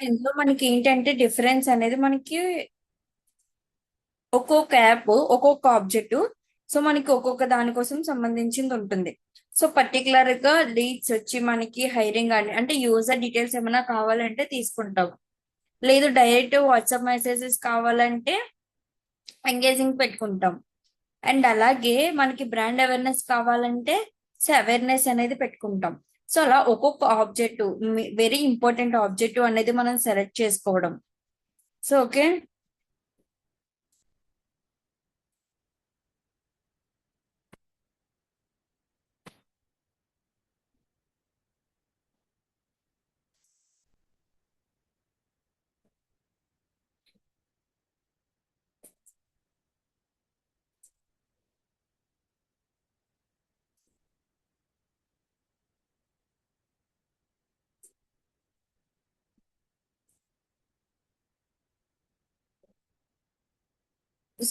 ఇందులో మనకి ఏంటంటే డిఫరెన్స్ అనేది మనకి ఒక్కొక్క యాప్ ఒక్కొక్క ఆబ్జెక్ట్. సో మనకి ఒక్కొక్క దానికోసం సంబంధించింది ఉంటుంది. సో పర్టికులర్ గా లీడ్స్ వచ్చి మనకి హైరింగ్ అని అంటే యూజర్ డీటెయిల్స్ ఏమైనా కావాలంటే తీసుకుంటాం. లేదు డైరెక్ట్ వాట్సాప్ మెసేజెస్ కావాలంటే ఎంగేజింగ్ పెట్టుకుంటాం. అండ్ అలాగే మనకి బ్రాండ్ అవేర్నెస్ కావాలంటే సో అవేర్నెస్ అనేది పెట్టుకుంటాం. సో అలా ఒక్కొక్క ఆబ్జెక్టివ్, వెరీ ఇంపార్టెంట్ ఆబ్జెక్టివ్ అనేది మనం సెలెక్ట్ చేసుకోవడం. So okay.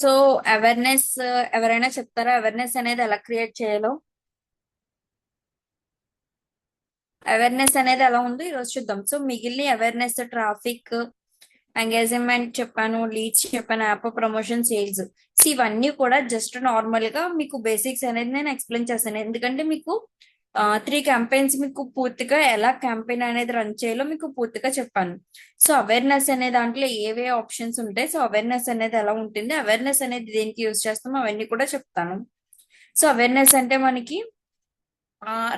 సో అవేర్నెస్ ఎవరైనా చెప్తారా అవేర్నెస్ అనేది ఎలా క్రియేట్ చేయాలో? అవేర్నెస్ అనేది ఎలా ఉందో ఈరోజు చూద్దాం. సో మిగిలిన అవేర్నెస్, ట్రాఫిక్, ఎంగేజ్మెంట్ చెప్పాను, లీడ్స్ చెప్పాను, యాప్ ప్రమోషన్, సేల్స్. సో ఇవన్నీ కూడా జస్ట్ నార్మల్ గా మీకు బేసిక్స్ అనేది నేను ఎక్స్ప్లెయిన్ చేస్తాను. ఎందుకంటే మీకు 3 క్యాంపెయిన్స్ మీకు పూర్తిగా ఎలా క్యాంపెయిన్ అనేది రన్ చేయాలో మీకు పూర్తిగా చెప్పాను. సో అవేర్నెస్ అనే దాంట్లో ఏవే ఆప్షన్స్ ఉంటాయి, సో అవేర్నెస్ అనేది ఎలా ఉంటుంది, అవేర్నెస్ అనేది దేనికి యూజ్ చేస్తామో అవన్నీ కూడా చెప్తాను. సో అవేర్నెస్ అంటే మనకి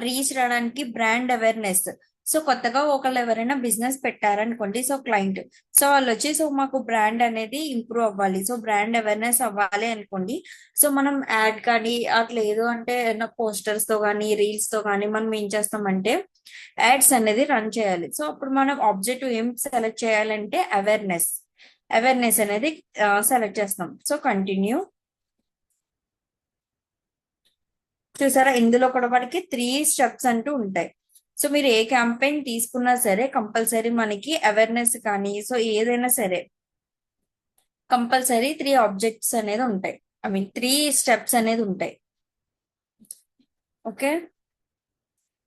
రీచ్ రావడానికి బ్రాండ్ అవేర్నెస్. సో కొత్తగా ఒకళ్ళు ఎవరైనా బిజినెస్ పెట్టారనుకోండి, సో క్లయింట్, సో వాళ్ళు వచ్చి సో మాకు బ్రాండ్ అనేది ఇంప్రూవ్ అవ్వాలి, సో బ్రాండ్ అవేర్నెస్ అవ్వాలి అనుకోండి. సో మనం యాడ్ కానీ అట్లా లేదు అంటే పోస్టర్స్ తో కానీ రీల్స్ తో కానీ మనం ఏం చేస్తామంటే యాడ్స్ అనేది రన్ చేయాలి. సో అప్పుడు మనం ఆబ్జెక్టివ్ ఏం సెలెక్ట్ చేయాలంటే అవేర్నెస్. అవేర్నెస్ అనేది సెలెక్ట్ చేస్తాం. So continue. చూసారా, ఇందులో కూడా మనకి 3 స్టెప్స్ అంటూ ఉంటాయి. సో మీరు ఏ క్యాంపెయిన్ తీసుకున్నా సరే కంపల్సరీ మనకి అవేర్నెస్ కానీ సో ఏదైనా సరే కంపల్సరీ 3 ఆబ్జెక్ట్స్ అనేది ఉంటాయి. ఐ మీన్ 3 స్టెప్స్ అనేది ఉంటాయి. ఓకే.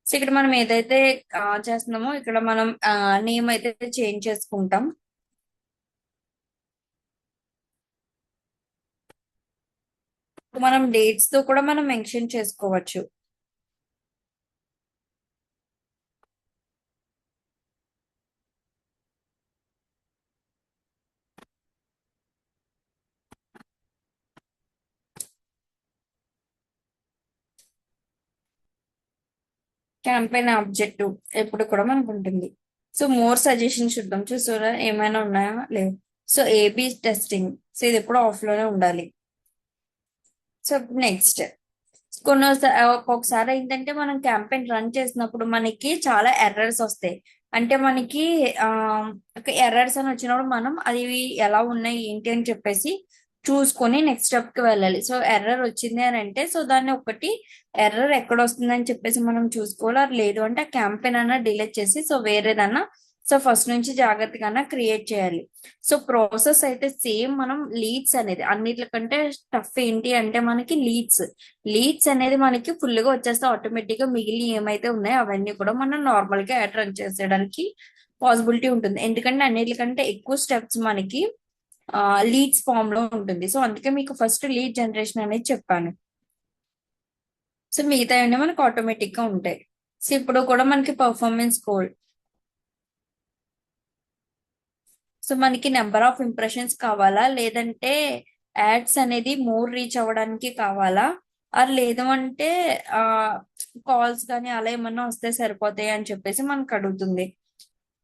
సో ఇక్కడ మనం ఏదైతే చేస్తున్నామో ఇక్కడ మనం నేమ్ అయితే చేంజ్ చేసుకుంటాం. మనం డేట్స్ తో కూడా మనం మెన్షన్ చేసుకోవచ్చు. క్యాంపెయిన్ ఆబ్జెక్టివ్ ఎప్పుడు కూడా మనకు ఉంటుంది. సో మోర్ సజెషన్ చూద్దాం. చూసారా ఏమైనా ఉన్నాయా? లేవు. సో ఏబి టెస్టింగ్, సో ఇది ఎప్పుడు ఆఫ్ లోనే ఉండాలి. సో నెక్స్ట్ ఒక్కొక్కసారి ఏంటంటే మనం క్యాంపెయిన్ రన్ చేసినప్పుడు మనకి చాలా ఎర్రర్స్ వస్తాయి. అంటే మనకి ఆ ఒక ఎర్రర్స్ అని వచ్చినప్పుడు మనం అది ఎలా ఉన్నాయి ఏంటి అని చెప్పేసి చూసుకొని నెక్స్ట్ స్టెప్ కి వెళ్ళాలి. సో ఎర్రర్ వచ్చింది అని అంటే సో దాన్ని ఒకటి ఎర్రర్ ఎక్కడ వస్తుంది అని చెప్పేసి మనం చూసుకోవాలి. అది లేదు అంటే ఆ క్యాంపెయిన్ అన్నా డిలీట్ చేసి సో వేరేదన్నా సో ఫస్ట్ నుంచి జాగ్రత్తగా క్రియేట్ చేయాలి. సో ప్రాసెస్ అయితే సేమ్. మనం లీడ్స్ అనేది అన్నిటికంటే టఫ్ ఏంటి అంటే మనకి లీడ్స్. లీడ్స్ అనేది మనకి ఫుల్ గా వచ్చేస్తే ఆటోమేటిక్ గా మిగిలి ఏమైతే ఉన్నాయో అవన్నీ కూడా మనం నార్మల్ గా యాడ్ రన్ చేసేయడానికి పాసిబిలిటీ ఉంటుంది. ఎందుకంటే అన్నిటికంటే ఎక్కువ స్టెప్స్ మనకి లీడ్స్ ఫామ్ లో ఉంటుంది. సో అందుకే మీకు ఫస్ట్ లీడ్ జనరేషన్ అనేది చెప్పాను. సో మిగతా అన్ని మనకు ఆటోమేటిక్ గా ఉంటాయి. సో ఇప్పుడు కూడా మనకి పర్ఫార్మెన్స్ గోల్. సో మనకి నెంబర్ ఆఫ్ ఇంప్రెషన్స్ కావాలా, లేదంటే యాడ్స్ అనేది మోర్ రీచ్ అవ్వడానికి కావాలా, అది లేదు అంటే ఆ కాల్స్ కానీ అలా ఏమన్నా వస్తే సరిపోతాయి అని చెప్పేసి మనకు అడుగుతుంది.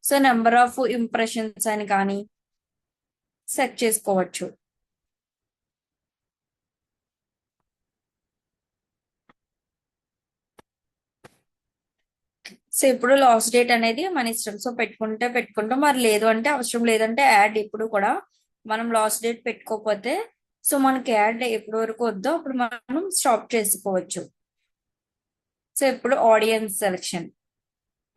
సో నెంబర్ ఆఫ్ ఇంప్రెషన్స్ అని కానీ సెట్ చేసుకోవచ్చు. సో ఇప్పుడు లాస్ట్ డేట్ అనేది మన ఇష్టం. సో పెట్టుకుంటే పెట్టుకుంటాం, మరి లేదు అంటే అవసరం లేదంటే యాడ్ ఇప్పుడు కూడా మనం లాస్ట్ డేట్ పెట్టుకోకపోతే సో మనకి యాడ్ ఎప్పటి వరకు వద్దో అప్పుడు మనం స్టాప్ చేసుకోవచ్చు. సో ఇప్పుడు audience selection.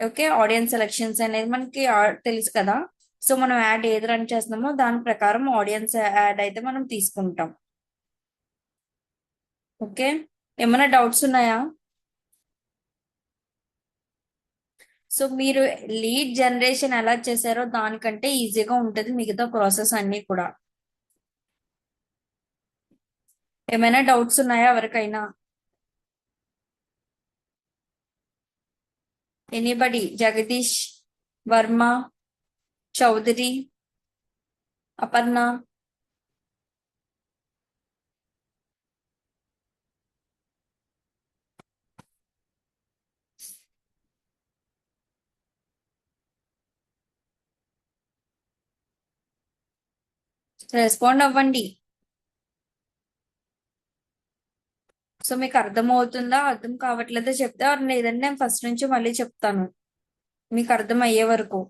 Okay, audience selections అనేది మనకి తెలుసు కదా. సో మనం యాడ్ ఏది రన్ చేస్తున్నామో దాని ప్రకారం ఆడియన్స్ యాడ్ అయితే మనం తీసుకుంటాం. ఓకే. ఏమైనా డౌట్స్ ఉన్నాయా? సో మీరు లీడ్ జనరేషన్ ఎలా చేశారో దానికంటే ఈజీగా ఉంటుంది మిగతా ప్రాసెస్ అన్ని కూడా. ఏమైనా డౌట్స్ ఉన్నాయా ఎవరికైనా? ఎనీబడి? జగదీష్, వర్మ, చౌదరి, అపర్ణ. రెస్పాండ్ అవ్వండి. సో మీకు అర్థం అవుతుందా, అర్థం కావట్లేదో చెప్తే లేదంటే నేను ఫస్ట్ నుంచి మళ్ళీ చెప్తాను మీకు అర్థం అయ్యే వరకు.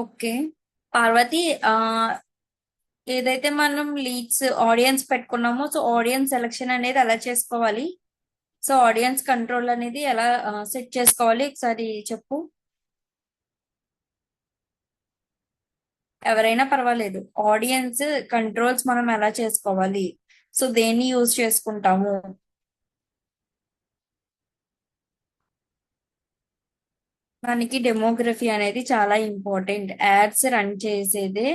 ఓకే. పార్వతి, ఆ ఏదైతే మనం లీడ్స్ ఆడియన్స్ పెట్టుకున్నామో, సో ఆడియన్స్ సెలక్షన్ అనేది ఎలా చేసుకోవాలి, సో ఆడియన్స్ కంట్రోల్ అనేది ఎలా సెట్ చేసుకోవాలి ఒకసారి చెప్పు. ఎవరైనా పర్వాలేదు. ఆడియన్స్ కంట్రోల్స్ మనం ఎలా చేసుకోవాలి, సో దేన్ని యూజ్ చేసుకుంటాము. మనకి డెమోగ్రఫీ అనేది చాలా ఇంపార్టెంట్. యాడ్స్ రన్ చేసేదే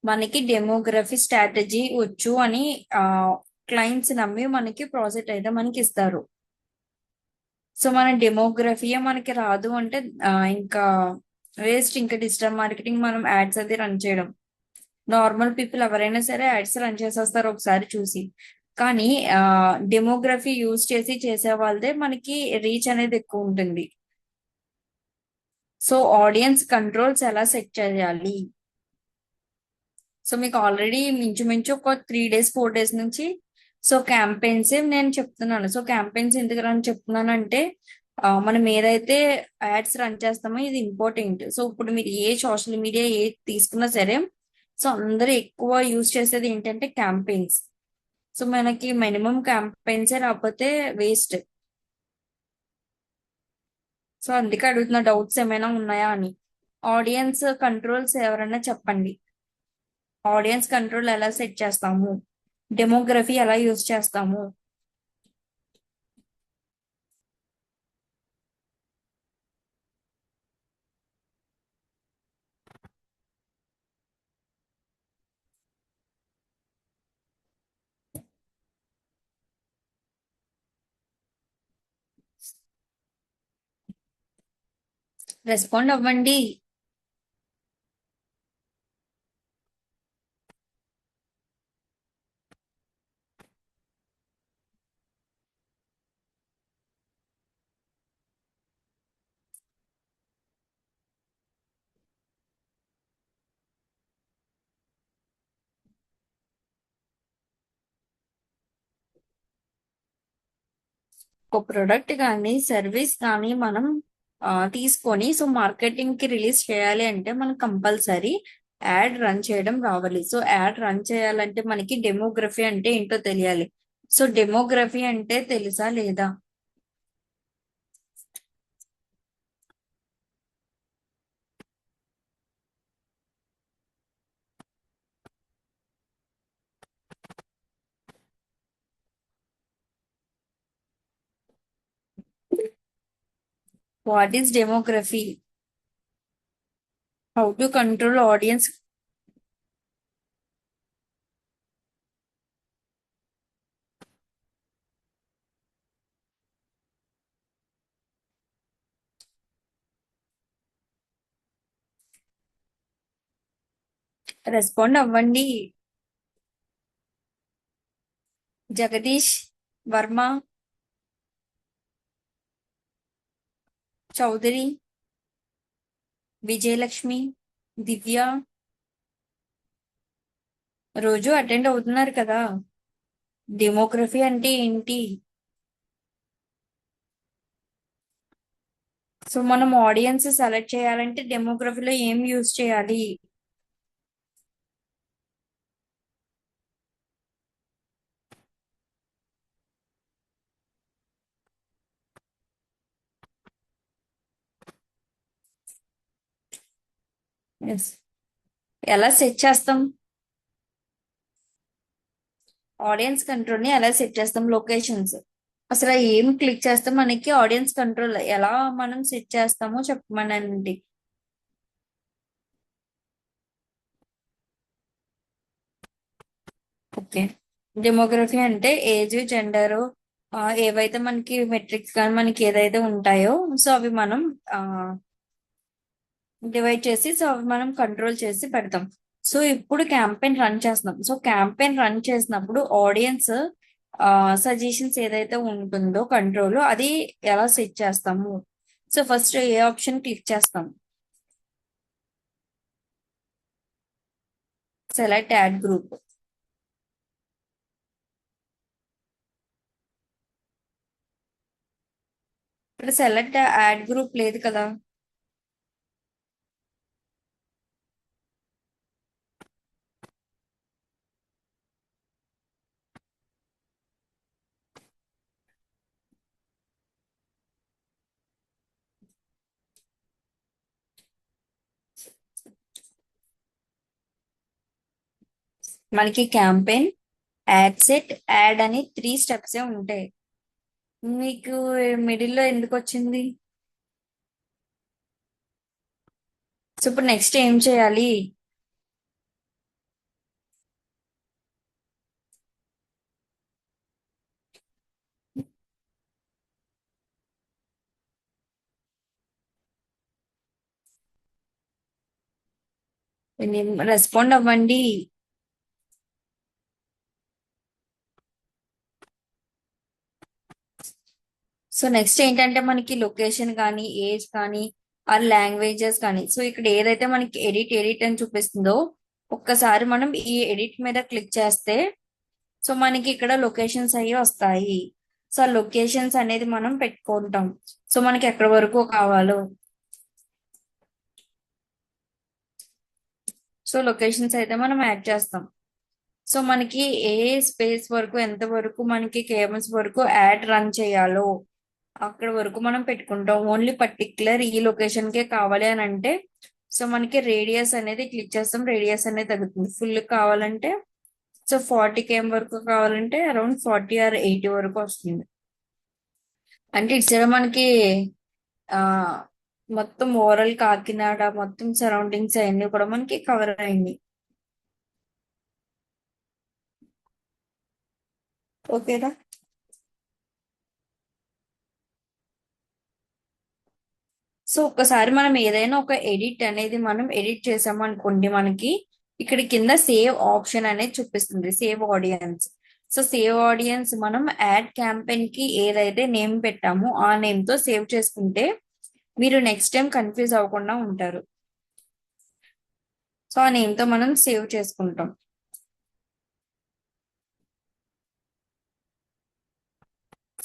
మనకి డెమోగ్రఫీ స్ట్రాటజీ వచ్చు అని ఆ క్లయింట్స్ నమ్మి మనకి ప్రాజెక్ట్ అయితే మనకి ఇస్తారు. సో మన డెమోగ్రఫీయే మనకి రాదు అంటే ఇంకా వేస్ట్. ఇంకా డిజిటల్ మార్కెటింగ్ మనం యాడ్స్ అది రన్ చేయడం. నార్మల్ పీపుల్ ఎవరైనా సరే యాడ్స్ రన్ చేసేస్తారు ఒకసారి చూసి. కానీ డెమోగ్రఫీ యూజ్ చేసి చేసే వాళ్ళదే మనకి రీచ్ అనేది ఎక్కువ ఉంటుంది. సో ఆడియన్స్ కంట్రోల్స్ ఎలా సెట్ చేయాలి, సో మీకు ఆల్రెడీ మించుమించు ఒక 3 డేస్ 4 డేస్ నుంచి సో క్యాంపెయిన్స్ నేను చెప్తున్నాను. సో క్యాంపెయిన్స్ ఎందుకు రన్ చెప్తున్నానంటే మనం ఏదైతే యాడ్స్ రన్ చేస్తామో ఇది ఇంపార్టెంట్. సో ఇప్పుడు మీరు ఏ సోషల్ మీడియా ఏ తీసుకున్నా సరే, సో అందరూ ఎక్కువ యూజ్ చేసేది ఏంటంటే క్యాంపెయిన్స్. సో మనకి మినిమం క్యాంపెయిన్స్ రాకపోతే వేస్ట్. సో అందుకే అడుగుతున్న డౌట్స్ ఏమైనా ఉన్నాయా అని. ఆడియన్స్ కంట్రోల్స్ ఎవరైనా చెప్పండి. ఆడియన్స్ కంట్రోల్ ఎలా సెట్ చేస్తాము, డెమోగ్రఫీ ఎలా యూజ్ చేస్తాము. రెస్పాండ్ అవ్వండి. ఒక ప్రొడక్ట్ కానీ సర్వీస్ కానీ మనం తీసుకొని సో మార్కెటింగ్ కి రిలీజ్ చేయాలి అంటే మనం కంపల్సరీ యాడ్ రన్ చేయడం రావాలి. సో యాడ్ రన్ చేయాలంటే మనకి డెమోగ్రఫీ అంటే ఏంటో తెలియాలి. సో డెమోగ్రఫీ అంటే తెలుసా లేదా? What is demography? How to control audience? Respond అవ్వండి. జగదీష్, వర్మ, చౌదరి, విజయలక్ష్మి, దివ్య రోజు అటెండ్ అవుతున్నారు కదా. డెమోగ్రఫీ అంటే ఏంటి? సో మనం ఆడియన్స్ సెలెక్ట్ చేయాలంటే డెమోగ్రఫీలో ఏం యూజ్ చేయాలి? ఎస్. ఎలా సెట్ చేస్తాం? ఆడియన్స్ కంట్రోల్ ని ఎలా సెట్ చేస్తాం? లొకేషన్స్. అసలు ఏం క్లిక్ చేస్తే మనకి ఆడియన్స్ కంట్రోల్ ఎలా మనం సెట్ చేస్తామో చెప్పమనండి. ఓకే. డెమోగ్రఫీ అంటే ఏజ్, జెండరు, ఏవైతే మనకి మెట్రిక్స్ కానీ మనకి ఏదైతే ఉంటాయో సో అవి మనం డివైడ్ చేసి సో అవి మనం కంట్రోల్ చేసి పెడతాం. సో ఇప్పుడు క్యాంపెయిన్ రన్ చేస్తున్నాం. సో క్యాంపెయిన్ రన్ చేసినప్పుడు ఆడియన్స్ సజెషన్స్ ఏదైతే ఉంటుందో కంట్రోల్ అది ఎలా సెట్ చేస్తాము? సో ఫస్ట్ ఏ ఆప్షన్ క్లిక్ చేస్తాం? Select add group. ఇక్కడ సెలెక్ట్ యాడ్ గ్రూప్ లేదు కదా. మనకి క్యాంపెయిన్, యాడ్ సెట్, యాడ్ అని 3 స్టెప్స్ ఉంటాయి. మీకు మిడిల్ లో ఎందుకు వచ్చింది? సో ఇప్పుడు నెక్స్ట్ ఏం చేయాలి? రెస్పాండ్ అవ్వండి. సో నెక్స్ట్ ఏంటంటే మనకి లొకేషన్ కానీ ఏజ్ కానీ ఆ లాంగ్వేజెస్ కానీ సో ఇక్కడ ఏదైతే మనకి ఎడిట్ ఎడిట్ అని చూపిస్తుందో ఒక్కసారి మనం ఈ ఎడిట్ మీద క్లిక్ చేస్తే సో మనకి ఇక్కడ లొకేషన్స్ అయ్యి వస్తాయి. సో ఆ లొకేషన్స్ అనేది మనం పెట్టుకుంటాం. సో మనకి ఎక్కడి వరకు కావాలో సో లొకేషన్స్ అయితే మనం యాడ్ చేస్తాం. సో మనకి ఏ స్పేస్ వరకు ఎంత వరకు మనకి కేబుల్స్ వరకు యాడ్ రన్ చేయాలో అక్కడ వరకు మనం పెట్టుకుంటాం. ఓన్లీ పర్టికులర్ ఈ లొకేషన్ కే కావాలి అని అంటే సో మనకి రేడియస్ అనేది క్లిక్ చేస్తాం. రేడియస్ అనేది తగ్గుతుంది. ఫుల్ కావాలంటే సో 40 km వరకు కావాలంటే అరౌండ్ 40 or 80 వరకు వస్తుంది. అంటే ఇటు మనకి ఆ మొత్తం ఓవరాల్ కాకినాడ మొత్తం సరౌండింగ్స్ అవన్నీ కూడా మనకి కవర్ అయింది. ఓకేనా? సో ఒక్కసారి మనం ఏదైనా ఒక ఎడిట్ అనేది మనం ఎడిట్ చేసాము అనుకోండి మనకి ఇక్కడ కింద సేవ్ ఆప్షన్ అనేది చూపిస్తుంది. Save audience. So save audience మనం యాడ్ క్యాంపెయిన్ కి ఏదైతే నేమ్ పెట్టామో ఆ నేమ్ తో సేవ్ చేసుకుంటే మీరు నెక్స్ట్ టైం కన్ఫ్యూజ్ అవ్వకుండా ఉంటారు. సో ఆ నేమ్ తో మనం సేవ్ చేసుకుంటాం.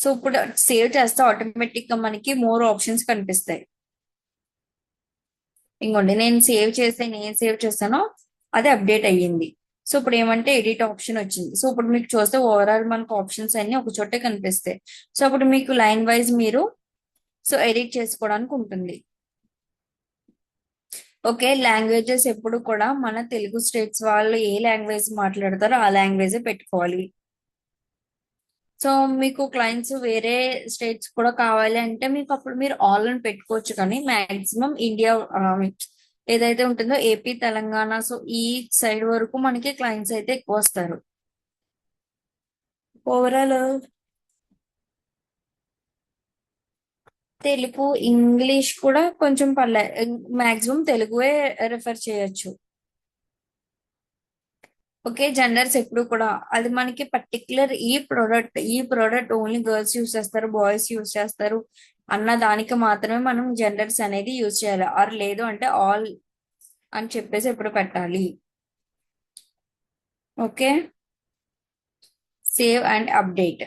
సో ఇప్పుడు సేవ్ చేస్తే ఆటోమేటిక్ గా మనకి మోర్ ఆప్షన్స్ కనిపిస్తాయి. ఇంకోండి నేను సేవ్ చేస్తానో అది అప్డేట్ అయ్యింది. సో ఇప్పుడు ఏమంటే ఎడిట్ ఆప్షన్ వచ్చింది. సో ఇప్పుడు మీకు చూస్తే ఓవరాల్ మనకు ఆప్షన్స్ అన్ని ఒక చోటే కనిపిస్తాయి. సో అప్పుడు మీకు లైన్ వైజ్ మీరు సో ఎడిట్ చేసుకోవడానికి ఉంటుంది. ఓకే. లాంగ్వేజెస్ ఎప్పుడు కూడా మన తెలుగు స్టేట్స్ వాళ్ళు ఏ లాంగ్వేజ్ మాట్లాడతారో ఆ లాంగ్వేజ్ పెట్టుకోవాలి. సో మీకు క్లయింట్స్ వేరే స్టేట్స్ కూడా కావాలి అంటే మీకు అప్పుడు మీరు ఆల్ అని పెట్టుకోవచ్చు. కానీ మాక్సిమం ఇండియా ఏదైతే ఉంటుందో ఏపీ, తెలంగాణ సో ఈ సైడ్ వరకు మనకి క్లయింట్స్ అయితే ఎక్కువ వస్తారు. ఓవరాల్ తెలుగు, ఇంగ్లీష్ కూడా కొంచెం పర్లే. మాక్సిమం తెలుగువే రిఫర్ చేయొచ్చు. ఓకే. జెండర్స్ ఎప్పుడు కూడా అది మనకి పర్టికులర్ ఈ ప్రోడక్ట్ ఓన్లీ గర్ల్స్ యూస్ చేస్తారు, బాయ్స్ యూస్ చేస్తారు అన్న దానికి మాత్రమే మనం జెండర్స్ అనేది యూజ్ చేయాలి. ఆర్ లేదు అంటే ఆల్ అని చెప్పేసి ఎప్పుడు పెట్టాలి. Okay. Save and update.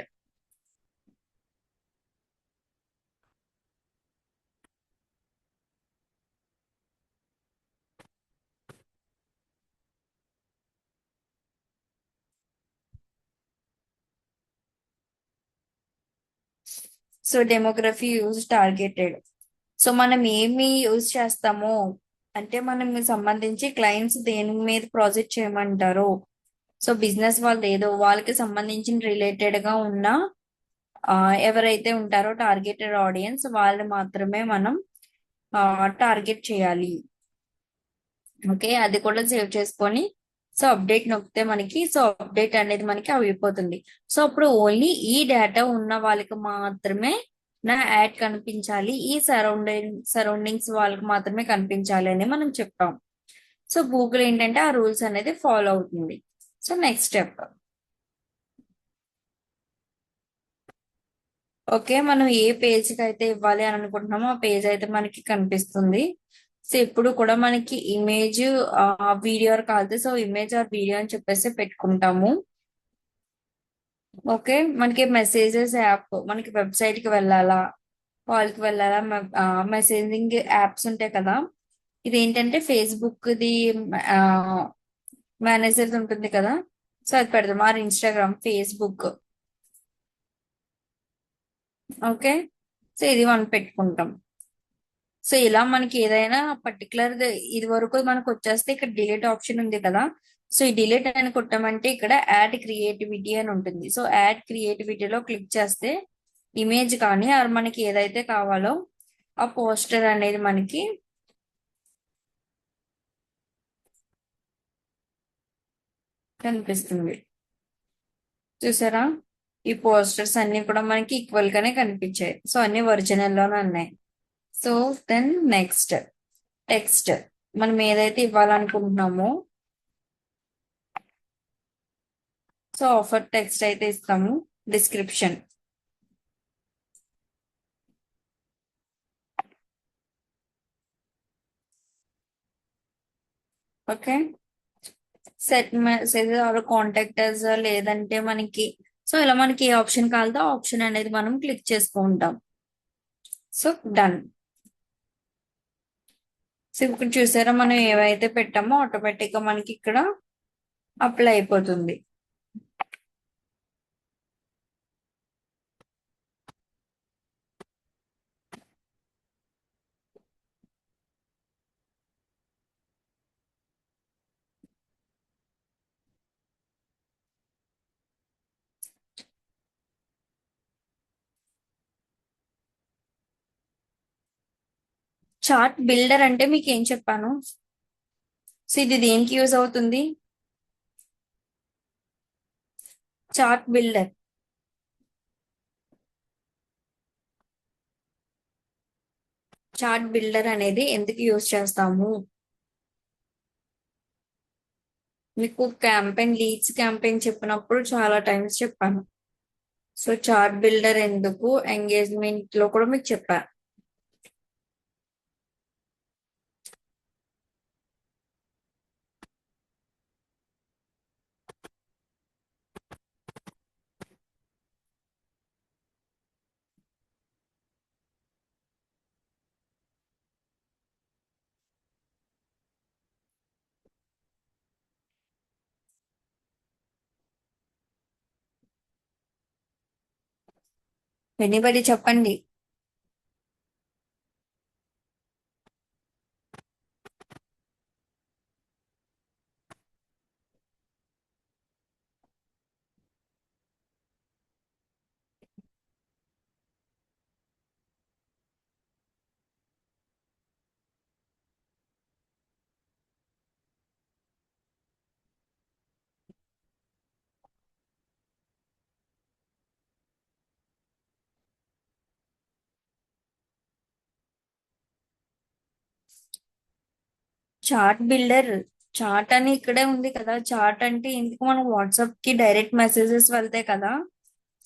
So demography use targeted. So మనం ఏమి యూజ్ చేస్తామో అంటే మనం సంబంధించి క్లయింట్స్ దేని మీద ప్రాజెక్ట్ చేయమంటారో, సో బిజినెస్ వాళ్ళు ఏదో వాళ్ళకి సంబంధించిన రిలేటెడ్ గా ఉన్న ఎవరైతే ఉంటారో టార్గెటెడ్ ఆడియన్స్ వాళ్ళు మాత్రమే మనం టార్గెట్ చేయాలి. ఓకే, అది కూడా సేవ్ చేసుకొని సో అప్డేట్ నొక్కితే మనకి సో అప్డేట్ అనేది మనకి అయిపోతుంది. సో అప్పుడు ఓన్లీ ఈ డేటా ఉన్న వాళ్ళకి మాత్రమే నా యాడ్ కనిపించాలి, ఈ సరౌండింగ్స్ వాళ్ళకి మాత్రమే కనిపించాలి అని మనం చెప్పాం. సో గూగుల్ ఏంటంటే ఆ రూల్స్ అనేది ఫాలో అవుతుంది. సో నెక్స్ట్ స్టెప్, ఓకే, మనం ఏ పేజ్కి అయితే ఇవ్వాలి అని అనుకుంటున్నామో ఆ పేజ్ అయితే మనకి కనిపిస్తుంది. సో ఇప్పుడు కూడా మనకి ఇమేజ్ వీడియో కావాలి, సో ఇమేజ్ ఆర్ వీడియో అని చెప్పేసి పెట్టుకుంటాము. ఓకే, మనకి మెసేజెస్ యాప్, మనకి వెబ్సైట్ కి వెళ్ళాలా, కాల్ కి వెళ్ళాలా, మెసేజింగ్ యాప్స్ ఉంటాయి కదా. ఇది ఏంటంటే ఫేస్బుక్ ది మేనేజర్ ఉంటుంది కదా, సో అది పెడదాం. Or Instagram, Facebook. Okay, so ఇది మనం పెట్టుకుంటాం. సో ఇలా మనకి ఏదైనా పర్టికులర్ ఇది వరకు మనకు వచ్చేస్తే ఇక్కడ డిలీట్ ఆప్షన్ ఉంది కదా, సో ఈ డిలీట్ అని కొట్టామంటే ఇక్కడ యాడ్ క్రియేటివిటీ అని ఉంటుంది. సో యాడ్ క్రియేటివిటీలో క్లిక్ చేస్తే ఇమేజ్ కానీ ఆర్ మనకి ఏదైతే కావాలో ఆ పోస్టర్ అనేది మనకి కనిపిస్తుంది. చూసారా, ఈ పోస్టర్స్ అన్ని కూడా మనకి ఈక్వల్ గానే కనిపించాయి. సో అన్ని ఒరిజినల్ లోనే ఉన్నాయి. సో దెన్ నెక్స్ట్ టెక్స్ట్, మనం ఏదైతే ఇవ్వాలనుకుంటున్నామో సో ఆఫర్ టెక్స్ట్ అయితే ఇస్తాము. Description, okay, set message or contactors లేదంటే మనకి సో ఇలా మనకి ఏ ఆప్షన్ కావాలో ఆ ఆప్షన్ అనేది మనం క్లిక్ చేసుకుంటాం. So done. సో ఇప్పుడు చూసారా, మనం ఏవైతే పెట్టామో ఆటోమేటిక్ గా మనకి ఇక్కడ అప్లై అయిపోతుంది. చార్ట్ బిల్డర్ అంటే మీకు ఏం చెప్పాను? సో ఇది దేనికి యూజ్ అవుతుంది? చార్ట్ బిల్డర్, చార్ట్ బిల్డర్ అనేది ఎందుకు యూజ్ చేస్తాము? మీకు క్యాంపెయిన్, లీడ్స్ క్యాంపెయిన్ చెప్పినప్పుడు చాలా టైమ్స్ చెప్పాను. సో చార్ట్ బిల్డర్ ఎందుకు ఎంగేజ్మెంట్ లో కూడా మీకు చెప్పాను. ఎనీబడి చెప్పండి. చార్ట్ బిల్డర్, చార్ట్ అని ఇక్కడే ఉంది కదా. చార్ట్ అంటే ఎందుకు, మనం వాట్సాప్ కి డైరెక్ట్ మెసేజెస్ వెళ్తాయి కదా.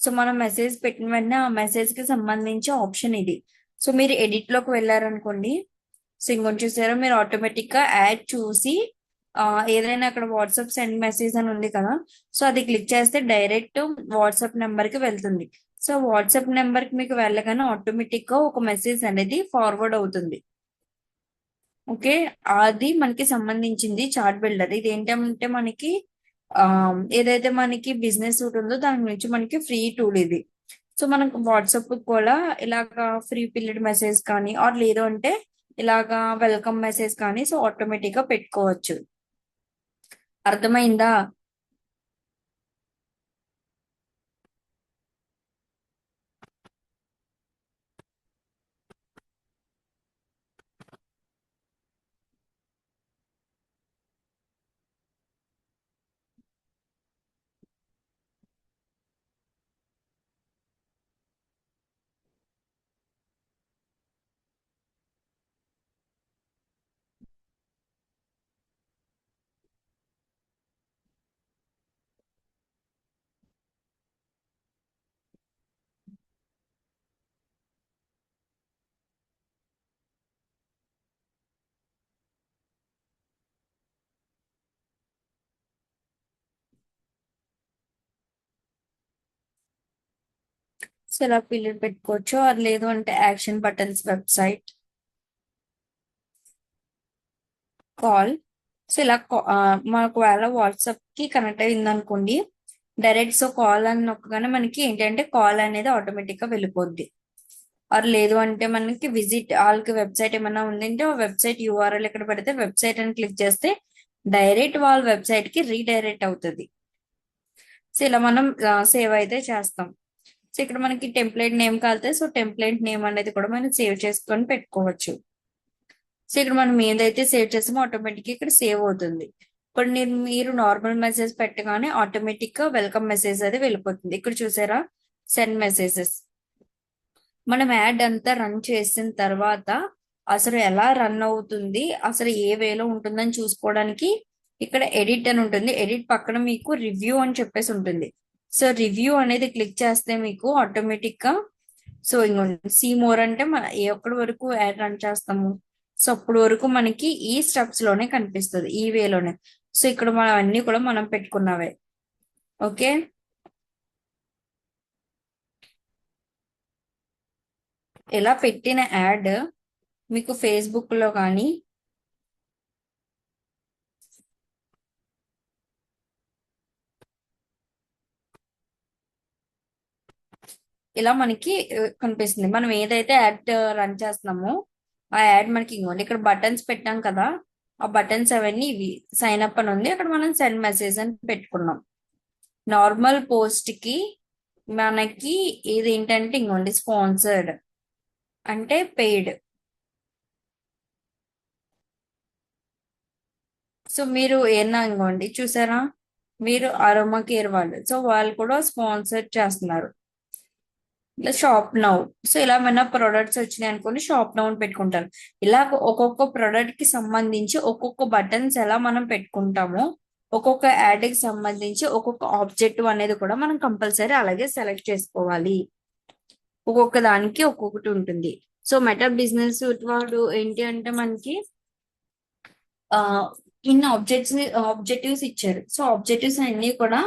సో మనం మెసేజ్ పెట్టిన వెంటనే ఆ మెసేజ్ కి సంబంధించి ఆప్షన్ ఇది. సో మీరు ఎడిట్ లోకి వెళ్ళారనుకోండి, సో ఇంకొంచెం చూసారో మీరు ఆటోమేటిక్ గా యాడ్ చూసి ఆ ఏదైనా అక్కడ వాట్సాప్ సెండ్ మెసేజ్ అని ఉంది కదా, సో అది క్లిక్ చేస్తే డైరెక్ట్ వాట్సాప్ నెంబర్ కి వెళ్తుంది. సో వాట్సాప్ నెంబర్ కి మీకు వెళ్ళగానే ఆటోమేటిక్ గా ఒక మెసేజ్ అనేది ఫార్వర్డ్ అవుతుంది. ఓకే, అది మనకి సంబంధించింది చార్ట్ బిల్డర్. ఇది ఏంటంటే మనకి ఆ ఏదైతే మనకి బిజినెస్ సూట్ ఉందో దాని గురించి మనకి ఫ్రీ టూల్ ఇది. సో మనకు వాట్సాప్ కూడా ఇలాగా ఫ్రీ పిల్లడ్ మెసేజ్ కానీ ఆర్ లేదు అంటే ఇలాగా వెల్కమ్ మెసేజ్ కానీ సో ఆటోమేటిక్ గా పెట్టుకోవచ్చు. అర్థమైందా? సో ఇలా పీరియడ్ పెట్టుకోవచ్చు. అది లేదు అంటే action buttons, website, call. So ఇలా మనకు ఒకవేళ వాట్సాప్ కి కనెక్ట్ అయింది అనుకోండి, డైరెక్ట్ సో కాల్ అని నొక్కగానే మనకి ఏంటంటే కాల్ అనేది ఆటోమేటిక్ గా వెళ్ళిపోద్ది. ఆర్ లేదు అంటే మనకి విజిట్ వాళ్ళకి వెబ్సైట్ ఏమైనా ఉందంటే ఆ వెబ్సైట్ యూఆర్ఎల్ ఇక్కడ పెడితే వెబ్సైట్ అని క్లిక్ చేస్తే డైరెక్ట్ వాళ్ళ వెబ్సైట్ కి రీడైరెక్ట్ అవుతుంది. సో ఇలా మనం సేవ్ అయితే చేస్తాం. సో ఇక్కడ మనకి టెంప్లెట్ నేమ్ కాలితే సో టెంప్లెట్ నేమ్ అనేది కూడా మనం సేవ్ చేసుకొని పెట్టుకోవచ్చు. సో ఇక్కడ మనం ఏదైతే సేవ్ చేసామో ఆటోమేటిక్ ఇక్కడ సేవ్ అవుతుంది. ఇప్పుడు మీరు నార్మల్ మెసేజ్ పెట్టగానే ఆటోమేటిక్ గా వెల్కమ్ మెసేజ్ అది వెళ్ళిపోతుంది. ఇక్కడ చూసారా, సెండ్ మెసేజెస్. మనం యాడ్ అంతా రన్ చేసిన తర్వాత అసలు ఎలా రన్ అవుతుంది, అసలు ఏ వేలో ఉంటుందని చూసుకోవడానికి ఇక్కడ ఎడిట్ అని ఉంటుంది. ఎడిట్ పక్కన మీకు రివ్యూ అని చెప్పేసి ఉంటుంది. సో రివ్యూ అనేది క్లిక్ చేస్తే మీకు ఆటోమేటిక్ గా సో ఇంకోండి సీ మోర్ అంటే మన ఏ ఒక్కడి వరకు యాడ్ రన్ చేస్తాము సో అప్పుడు వరకు మనకి ఈ స్టెప్స్ లోనే కనిపిస్తుంది, ఈ వేలోనే. సో ఇక్కడ మనం అన్ని కూడా మనం పెట్టుకున్నవే. ఓకే, ఇలా పెట్టిన యాడ్ మీకు ఫేస్బుక్ లో కానీ ఇలా మనకి కనిపిస్తుంది. మనం ఏదైతే యాడ్ రన్ చేస్తున్నామో ఆ యాడ్ మనకి ఇంకోండి ఇక్కడ బటన్స్ పెట్టాం కదా, ఆ బటన్స్ అవన్నీ ఇవి సైన్ అప్ అని ఉంది, అక్కడ మనం సెండ్ మెసేజ్ అని పెట్టుకున్నాం. నార్మల్ పోస్ట్ కి మనకి ఇది ఏంటంటే ఇంకోండి స్పాన్సర్డ్ అంటే పెయిడ్. సో మీరు ఏనా ఇంకోండి చూసారా, మీరు అరోమా కేర్ వాళ్ళు సో వాళ్ళు కూడా స్పాన్సర్ చేస్తున్నారు. ఇలా షాప్ నౌ. సో ఇలా ఏమైనా ప్రొడక్ట్స్ వచ్చినాయి అనుకోండి షాప్ నౌ అని పెట్టుకుంటారు. ఇలా ఒక్కొక్క ప్రొడక్ట్ కి సంబంధించి ఒక్కొక్క బటన్స్ ఎలా మనం పెట్టుకుంటామో ఒక్కొక్క యాడ్ కి సంబంధించి ఒక్కొక్క ఆబ్జెక్టివ్ అనేది కూడా మనం కంపల్సరీ అలాగే సెలెక్ట్ చేసుకోవాలి. ఒక్కొక్క దానికి ఒక్కొక్కటి ఉంటుంది. సో మెటా బిజినెస్ వాడు ఏంటి అంటే మనకి ఆ ఇన్ని ఆబ్జెక్టివ్స్ ఇచ్చారు. సో ఆబ్జెక్టివ్స్ అన్ని కూడా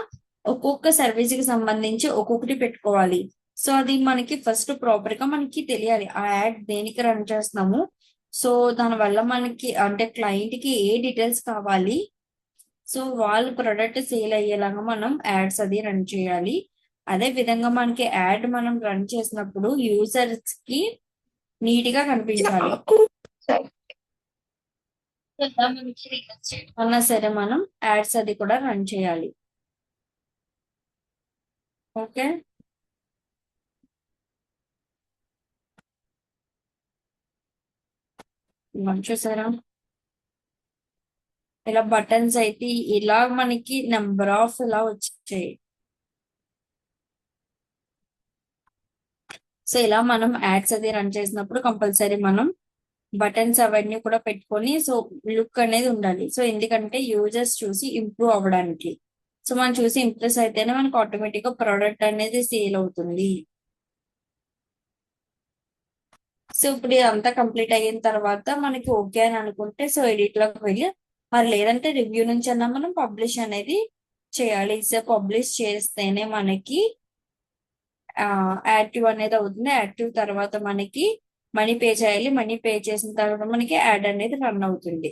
ఒక్కొక్క సర్వీస్ కి సంబంధించి ఒక్కొక్కటి పెట్టుకోవాలి. సో అది మనకి ఫస్ట్ ప్రాపర్ గా మనకి తెలియాలి ఆ యాడ్ దేనికి రన్ చేస్తున్నాము. సో దాని వల్ల మనకి అంటే క్లయింట్ కి ఏ డీటెయిల్స్ కావాలి, సో వాళ్ళు ప్రొడక్ట్ సేల్ అయ్యేలాగా మనం యాడ్స్ అది రన్ చేయాలి. అదే విధంగా మనకి యాడ్ మనం రన్ చేసినప్పుడు యూజర్స్ కి నీట్ గా కనిపించాలి. ఎలా మనకి రీచ్ అన్నా సరే మనం యాడ్స్ అది కూడా రన్ చేయాలి. ఓకే, మనం చూసారా ఇలా బటన్స్ అయితే ఇలా మనకి నెంబర్ ఆఫ్ ఇలా వచ్చాయి. సో ఇలా మనం యాడ్స్ అది రన్ చేసినప్పుడు కంపల్సరీ మనం బటన్స్ అవన్నీ కూడా పెట్టుకొని సో లుక్ అనేది ఉండాలి. సో ఎందుకంటే యూజర్స్ చూసి ఇంప్రూవ్ అవ్వడానికి. సో మనం చూసి ఇంప్రెస్ అయితేనే మనకు ఆటోమేటిక్ గా ప్రోడక్ట్ అనేది సేల్ అవుతుంది. సో ఇప్పుడు ఇదంతా కంప్లీట్ అయిన తర్వాత మనకి ఓకే అని అనుకుంటే సో ఎడిట్ లోకి వెళ్ళి మరి లేదంటే రివ్యూ నుంచి అన్నా మనం పబ్లిష్ అనేది చేయాలి. సో పబ్లిష్ చేస్తేనే మనకి యాక్టివ్ అనేది అవుతుంది. యాక్టివ్ తర్వాత మనకి మనీ పే చేయాలి. మనీ పే చేసిన తర్వాత మనకి యాడ్ అనేది రన్ అవుతుంది.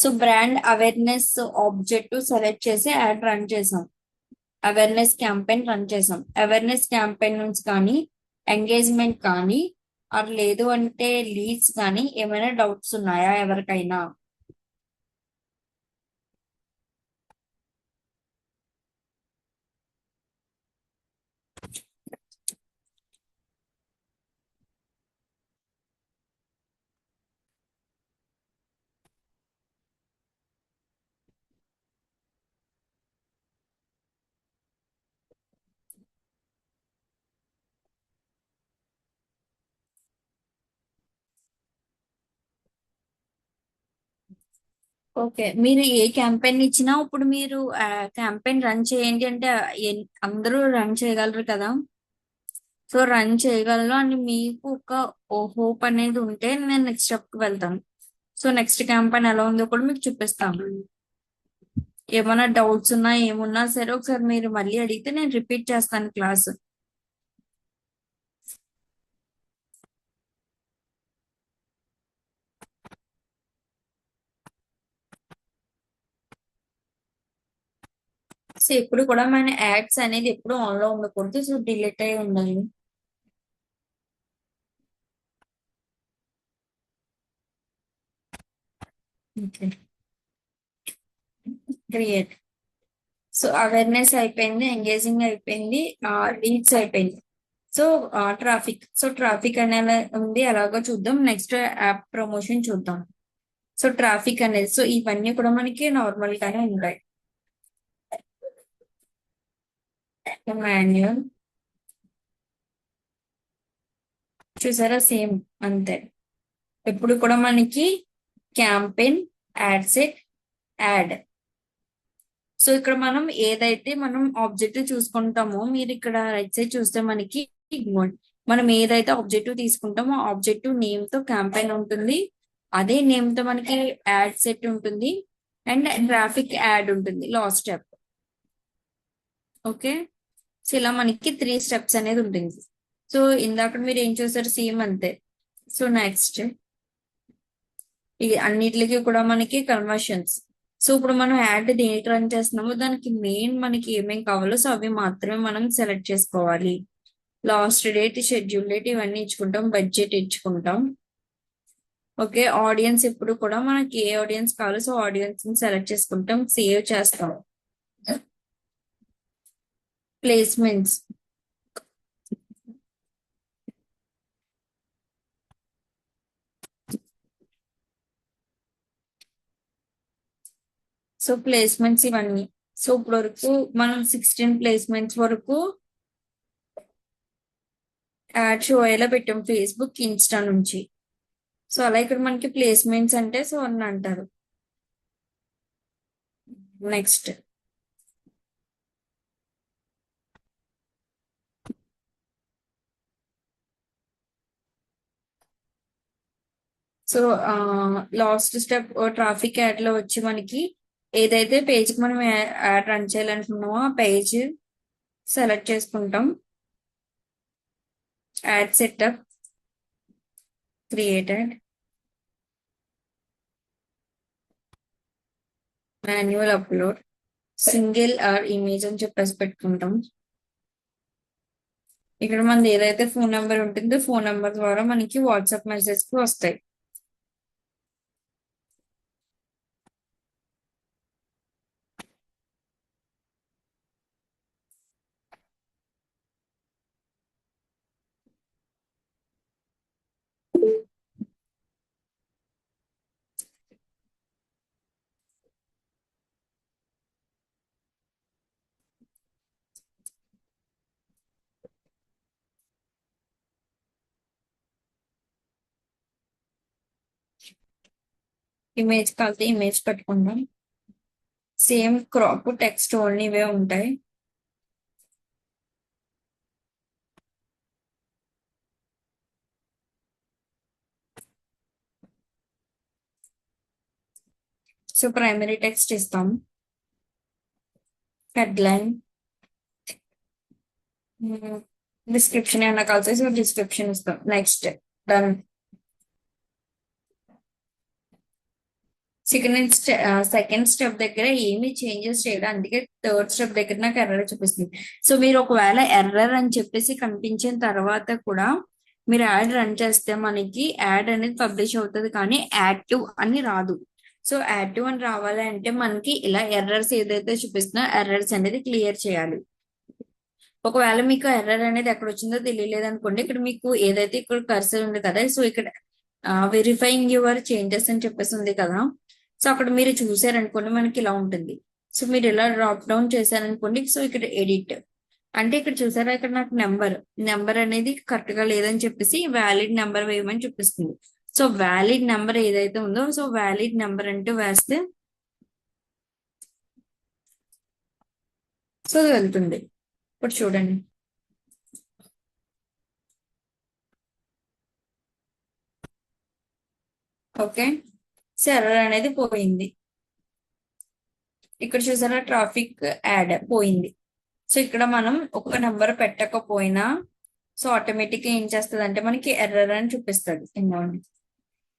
So brand awareness objective select చేసి యాడ్ రన్ చేసాం. అవేర్నెస్ క్యాంపెయిన్ రన్ చేసాం. అవేర్నెస్ క్యాంపెయిన్ నుంచి కానీ ఎంగేజ్మెంట్ కానీ అది లేదు అంటే లీడ్స్ కానీ ఏమైనా డౌట్స్ ఉన్నాయా ఎవరికైనా? ఓకే, మీరు ఏ క్యాంపెయిన్ ఇచ్చినా ఇప్పుడు మీరు క్యాంపెయిన్ రన్ చేయండి అంటే అందరూ రన్ చేయగలరు కదా. సో రన్ చేయగలరు అని మీకు ఒక హోప్ అనేది ఉంటే నేను నెక్స్ట్ స్టెప్ కి వెళ్తాను. సో నెక్స్ట్ క్యాంపెయిన్ ఎలా ఉందో కూడా మీకు చూపిస్తాను. ఏమైనా డౌట్స్ ఉన్నా ఏమున్నా సరే ఒకసారి మీరు మళ్ళీ అడిగితే నేను రిపీట్ చేస్తాను క్లాస్. సో ఎప్పుడు కూడా మన యాడ్స్ అనేది ఎప్పుడు ఆన్ లో ఉండకూడదు. సో డిలీట్ అయి ఉండాలి. Okay, create. సో అవేర్నెస్ అయిపోయింది, ఎంగేజింగ్ అయిపోయింది, రీచ్ అయిపోయింది. సో ట్రాఫిక్ అనేది ఉంది, ఎలాగో చూద్దాం. నెక్స్ట్ యాప్ ప్రమోషన్ చూద్దాం. సో ట్రాఫిక్ అనేది, సో ఇవన్నీ కూడా మనకి నార్మల్ గానే ఉంటాయి. మాన్యువల్ చూసారా, సేమ్ అంతే. ఎప్పుడు కూడా మనకి campaign, add set, add. So ఇక్కడ మనం ఆబ్జెక్టివ్ చూసుకుంటామో, మీరు ఇక్కడ రైట్ సైడ్ చూస్తే మనకి ఇదిగోండి, మనం ఏదైతే ఆబ్జెక్టివ్ తీసుకుంటామో ఆబ్జెక్టివ్ నేమ్ తో క్యాంపెయిన్ ఉంటుంది. అదే నేమ్ తో మనకి యాడ్ సెట్ ఉంటుంది అండ్ ట్రాఫిక్ యాడ్ ఉంటుంది లాస్ట్ స్టెప్. ఓకే, సో ఇలా మనకి 3 స్టెప్స్ అనేది ఉంటుంది. సో ఇందాక మీరు ఏం చూసారు, సేమ్ అంతే. సో నెక్స్ట్ ఇది అన్నిటికీ కూడా మనకి కన్వర్షన్స్. సో ఇప్పుడు మనం యాడ్ దేనికి రన్ చేస్తున్నామో దానికి మెయిన్ మనకి ఏమేమి కావాలో సో అవి మాత్రమే మనం సెలెక్ట్ చేసుకోవాలి. లాస్ట్ డేట్, షెడ్యూల్ డేట్ ఇవన్నీ ఇచ్చుకుంటాం, బడ్జెట్ ఇచ్చుకుంటాం. ఓకే, ఆడియన్స్ ఎప్పుడు కూడా మనకి ఏ ఆడియన్స్ కావాలో సో ఆడియన్స్ ని సెలెక్ట్ చేసుకుంటాం, సేవ్ చేస్తాం. ప్లేస్మెంట్స్. సో ప్లేస్మెంట్స్ ఇవన్నీ. సో ఇప్పుడు వరకు మనం 16 ప్లేస్మెంట్స్ వరకు యాడ్ షో అయ్యేలా పెట్టాం ఫేస్బుక్, ఇన్స్టా నుంచి. సో అలా ఇక్కడ మనకి ప్లేస్మెంట్స్ అంటే సో అని అంటారు. Next so last step traffic add లో వచ్చి మనకి ఏదైతే పేజ్ కి మనం యాడ్ రన్ చేయాలనుకున్నామో ఆ పేజ్ సెలెక్ట్ చేసుకుంటాం. Add setup, created, manual upload, single or image అని చెప్పేసి పెట్టుకుంటాం. ఇక్కడ మనది ఏదైతే ఫోన్ నెంబర్ ఉంటుందో ఫోన్ నెంబర్ ద్వారా మనకి వాట్సాప్ మెసేజ్ కి వస్తాయి. ఇమేజ్ కలితే ఇమేజ్ పెట్టుకుంటాం. సేమ్ క్రాప్, టెక్స్ట్ ఓన్లీ ఇవే ఉంటాయి. సో ప్రైమరీ టెక్స్ట్ ఇస్తాం, హెడ్లైన్, డిస్క్రిప్షన్ ఏమైనా కలిసి సో డిస్క్రిప్షన్ ఇస్తాం. Next done. సెకండ్ స్టెప్ దగ్గర ఏమి చేంజెస్ చేయడం, అందుకే థర్డ్ స్టెప్ దగ్గర నాకు ఎర్రర్ చూపిస్తుంది. సో మీరు ఒకవేళ ఎర్రర్ అని చెప్పేసి కనిపించిన తర్వాత కూడా మీరు యాడ్ రన్ చేస్తే మనకి యాడ్ అనేది పబ్లిష్ అవుతుంది, కానీ యాక్టివ్ అని రాదు. సో యాక్టివ్ అని రావాలి అంటే మనకి ఇలా ఎర్రర్స్ ఏదైతే చూపిస్తున్నా ఎర్రర్స్ అనేది క్లియర్ చేయాలి. ఒకవేళ మీకు ఎర్రర్ అనేది ఎక్కడ వచ్చిందో తెలియలేదు అనుకోండి, ఇక్కడ మీకు ఏదైతే ఇక్కడ కర్సర్ ఉంది కదా, సో ఇక్కడ వెరిఫైయింగ్ యువర్ చేంజెస్ అని చెప్పేసి ఉంది కదా, సో అక్కడ మీరు చూసారనుకోండి మనకి ఇలా ఉంటుంది. సో మీరు ఇలా డ్రాప్ డౌన్ చేశారనుకోండి, సో ఇక్కడ ఎడిట్ అంటే ఇక్కడ చూసారా, ఇక్కడ నాకు నెంబర్ అనేది కరెక్ట్ గా లేదని చెప్పేసి వ్యాలిడ్ నెంబర్ వేయమని చూపిస్తుంది. సో వ్యాలిడ్ నెంబర్ ఏదైతే ఉందో, సో వ్యాలిడ్ నెంబర్ అంటూ వేస్తే సో అది వెళ్తుంది. ఇప్పుడు చూడండి, ఓకే. సో ఎర్రర్ అనేది పోయింది. ఇక్కడ చూసారా ట్రాఫిక్ యాడ్ పోయింది. సో ఇక్కడ మనం ఒక నెంబర్ పెట్టకపోయినా సో ఆటోమేటిక్ గా ఏం చేస్తుంది అంటే మనకి ఎర్రర్ అని చూపిస్తుంది. ఇవ్వండి,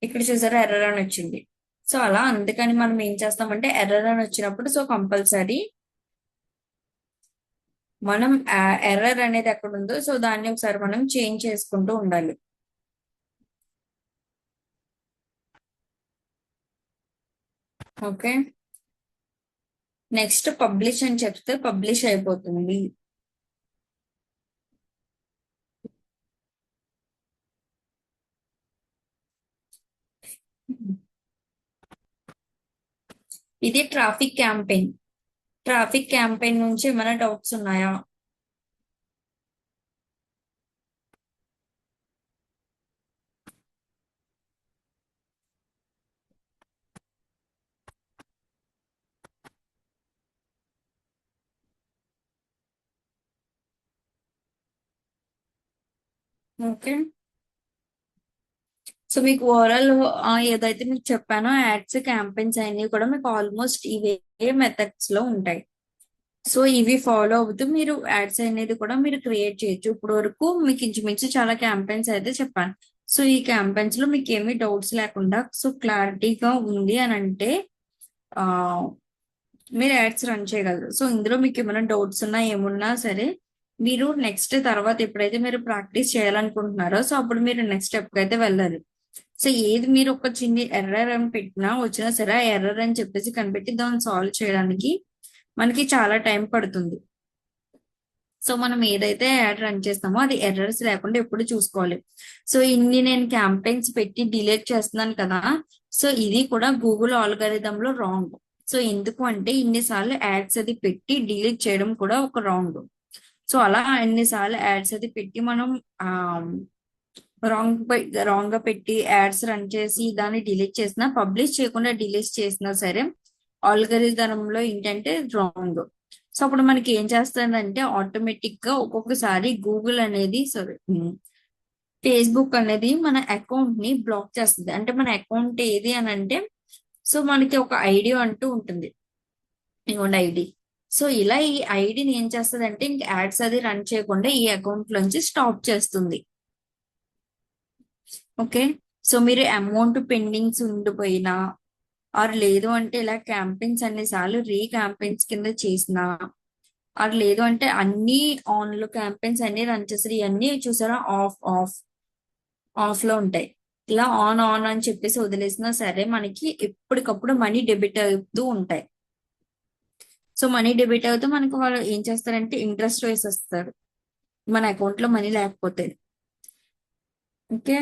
ఇక్కడ చూసారా ఎర్రర్ అని వచ్చింది. సో అలా అందుకని మనం ఏం చేస్తామంటే ఎర్రర్ అని వచ్చినప్పుడు సో కంపల్సరీ మనం ఎర్రర్ అనేది ఎక్కడ ఉందో సో దాన్ని ఒకసారి మనం చేంజ్ చేసుకుంటూ ఉండాలి. ఓకే, నెక్స్ట్ పబ్లిష్ అని చెప్తే పబ్లిష్ అయిపోతుంది. ఇది ట్రాఫిక్ క్యాంపెయిన్ నుంచి ఏమైనా డౌట్స్ ఉన్నాయా? ఓకే, సో మీకు ఓవరాల్ ఏదైతే మీకు చెప్పానో యాడ్స్ క్యాంపెయిన్స్ అన్ని కూడా మీకు ఆల్మోస్ట్ ఇవే మెథడ్స్ లో ఉంటాయి. సో ఇవి ఫాలో అవుతూ మీరు యాడ్స్ అనేది కూడా మీరు క్రియేట్ చేయొచ్చు. ఇప్పుడు వరకు మీకు ఇంచుమించు చాలా క్యాంపెయిన్స్ అయితే చెప్పాను. సో ఈ క్యాంపెయిన్స్ లో మీకు ఏమీ డౌట్స్ లేకుండా సో క్లారిటీగా ఉంది అని అంటే ఆ మీరు యాడ్స్ రన్ చేయగలరు. సో ఇందులో మీకు ఏమైనా డౌట్స్ ఉన్నా ఏమున్నా సరే మీరు నెక్స్ట్ తర్వాత ఎప్పుడైతే మీరు ప్రాక్టీస్ చేయాలనుకుంటున్నారో సో అప్పుడు మీరు నెక్స్ట్ స్టెప్ అయితే వెళ్ళాలి. సో ఏది మీరు ఒక చిన్న ఎర్రర్ అని పెట్టినా వచ్చినా సరే ఎర్రర్ అని చెప్పేసి కనిపెట్టి దాన్ని సాల్వ్ చేయడానికి మనకి చాలా టైం పడుతుంది. సో మనం ఏదైతే యాడ్ రన్ చేస్తామో అది ఎర్రర్స్ లేకుండా ఎప్పుడు చూసుకోవాలి. సో ఇన్ని నేను క్యాంపెయిన్స్ పెట్టి డిలీట్ చేస్తున్నాను కదా, సో ఇది కూడా గూగుల్ ఆల్గరిథం లో రాంగ్. సో ఎందుకు అంటే ఇన్నిసార్లు యాడ్స్ అది పెట్టి డిలీట్ చేయడం కూడా ఒక రాంగ్. సో అలా ఎన్నిసార్లు యాడ్స్ అది పెట్టి మనం ఆ రాంగ్ గా పెట్టి యాడ్స్ రన్ చేసి దాన్ని డిలీట్ చేసినా పబ్లిష్ చేయకుండా డిలీట్ చేసినా సరే ఆల్గరిథంలో ఏంటంటే రాంగ్. సో అప్పుడు మనకి ఏం చేస్తుందంటే ఆటోమేటిక్ గా ఒక్కొక్కసారి గూగుల్ అనేది సారీ ఫేస్బుక్ అనేది మన అకౌంట్ ని బ్లాక్ చేస్తుంది. అంటే మన అకౌంట్ ఏది అని అంటే సో మనకి ఒక ఐడి అంటూ ఉంటుంది, ఇవ్వండి ఐడి. సో ఇలా ఈ ఐడిని ఏం చేస్తుంది అంటే ఇంక యాడ్స్ అది రన్ చేయకుండా ఈ అకౌంట్ లోంచి స్టాప్ చేస్తుంది. ఓకే, సో మీరు అమౌంట్ పెండింగ్స్ ఉండిపోయినా ఆర్ లేదు అంటే ఇలా క్యాంపెయిన్స్ అన్నిసార్లు క్యాంపెయిన్స్ కింద చేసిన ఆర్ లేదు అంటే అన్ని ఆన్ లో క్యాంపెయిన్స్ అన్ని రన్ చేస్తారు, ఇవన్నీ చూసారా ఆఫ్ లో ఉంటాయి. ఇలా ఆన్ అని చెప్పేసి వదిలేసినా సరే మనకి ఎప్పటికప్పుడు మనీ డెబిట్ అవుతూ ఉంటాయి. సో మనీ డెబిట్ అవుతూ మనకి వాళ్ళు ఏం చేస్తారంటే ఇంట్రెస్ట్ వేసేస్తారు మన అకౌంట్ లో మనీ లేకపోతే. ఓకే,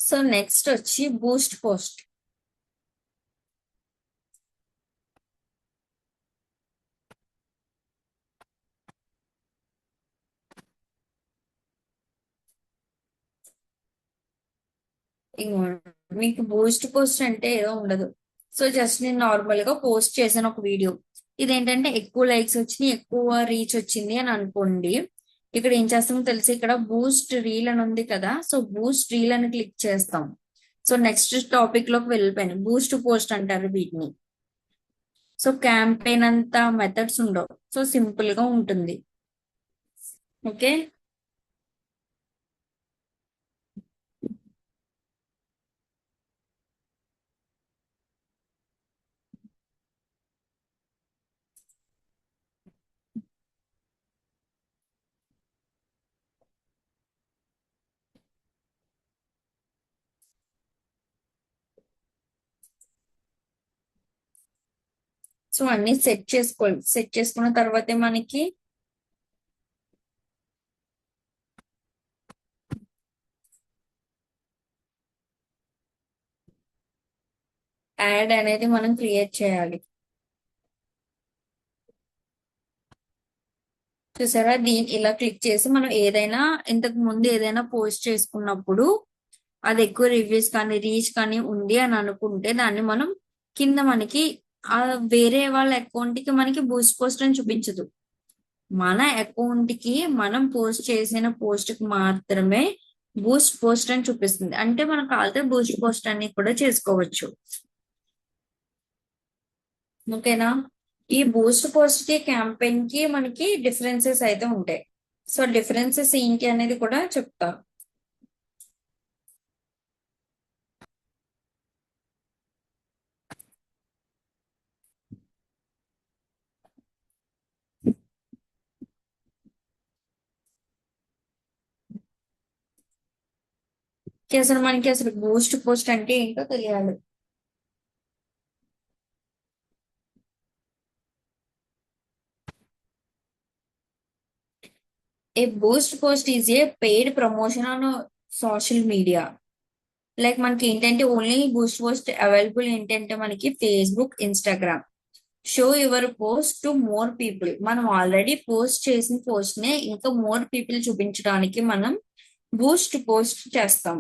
సో నెక్స్ట్ వచ్చి బూస్ట్ పోస్ట్. మీకు బూస్ట్ పోస్ట్ అంటే ఏదో ఉండదు. సో జస్ట్ నేను నార్మల్ గా పోస్ట్ చేశాను ఒక వీడియో, ఇదేంటంటే ఎక్కువ లైక్స్ వచ్చినాయి ఎక్కువ రీచ్ వచ్చింది అని అనుకోండి. ఇక్కడ ఏం చేస్తామో తెలిసి ఇక్కడ బూస్ట్ రీల్ అని ఉంది కదా, సో బూస్ట్ రీల్ అని క్లిక్ చేస్తాం. సో నెక్స్ట్ టాపిక్ లోకి వెళ్ళిపోయాను. బూస్ట్ పోస్ట్ అంటారు వీటిని. సో క్యాంపెయిన్ అంతా మెథడ్స్ ఉండవు, సో సింపుల్ గా ఉంటుంది. ఓకే. సో అన్ని సెట్ చేసుకోవాలి. సెట్ చేసుకున్న తర్వాతే మనకి యాడ్ అనేది మనం క్రియేట్ చేయాలి. చూసారా, ఇలా క్లిక్ చేసి మనం ఏదైనా ఇంతకు ముందు ఏదైనా పోస్ట్ చేసుకున్నప్పుడు అది ఎక్కువ రివ్యూస్ కానీ రీచ్ కానీ ఉంది అని అనుకుంటే దాన్ని మనం కింద మనకి ఆ వేరే వాళ్ళ అకౌంట్ కి మనకి బూస్ట్ పోస్ట్ అని చూపించదు. మన అకౌంట్ కి మనం పోస్ట్ చేసిన పోస్ట్ కి మాత్రమే బూస్ట్ పోస్ట్ అని చూపిస్తుంది. అంటే మనం కావాలంటే బూస్ట్ పోస్ట్ అన్ని కూడా చేసుకోవచ్చు. ఓకేనా. ఈ బూస్ట్ పోస్ట్ కి క్యాంపెయిన్ కి మనకి డిఫరెన్సెస్ అయితే ఉంటాయి. సో డిఫరెన్సెస్ ఏంటి అనేది కూడా చెప్తా. అసలు మనకి అసలు బూస్ట్ పోస్ట్ అంటే ఏంటో తెలియాలి. A boost post is a paid promotion on social media. Like మనకి ఏంటంటే ఓన్లీ బూస్ట్ పోస్ట్ అవైలబుల్ ఏంటంటే మనకి Facebook, Instagram. Show your post to more people. మనం ఆల్రెడీ పోస్ట్ చేసిన పోస్ట్ నే ఇంకా మోర్ పీపుల్ చూపించడానికి మనం బూస్ట్ పోస్ట్ చేస్తాం.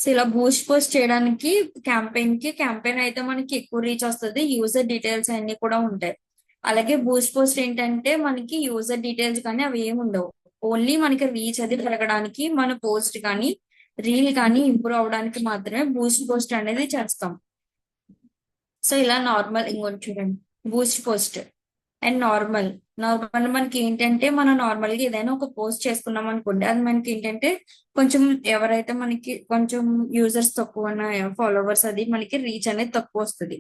సో ఇలా బూస్ట్ పోస్ట్ చేయడానికి క్యాంపెయిన్ అయితే మనకి ఎక్కువ రీచ్ వస్తుంది. యూజర్ డీటెయిల్స్ అన్ని కూడా ఉంటాయి. అలాగే బూస్ట్ పోస్ట్ ఏంటంటే మనకి యూజర్ డీటెయిల్స్ కానీ అవి ఏమి ఉండవు. ఓన్లీ మనకి రీచ్ అది పెరగడానికి మన పోస్ట్ కానీ రీల్ కానీ ఇంప్రూవ్ అవడానికి మాత్రమే బూస్ట్ పోస్ట్ అనేది చేస్తాం. సో ఇలా నార్మల్ ఇంకోటి చూడండి, Boost post and normal. Normal మనకి ఏంటంటే మనం నార్మల్ గా ఏదైనా ఒక పోస్ట్ చేసుకున్నాం అనుకోండి, అది మనకి ఏంటంటే కొంచెం ఎవరైతే మనకి కొంచెం యూజర్స్ తక్కువ ఉన్న ఫాలోవర్స్ అది మనకి రీచ్ అనేది తక్కువ వస్తుంది.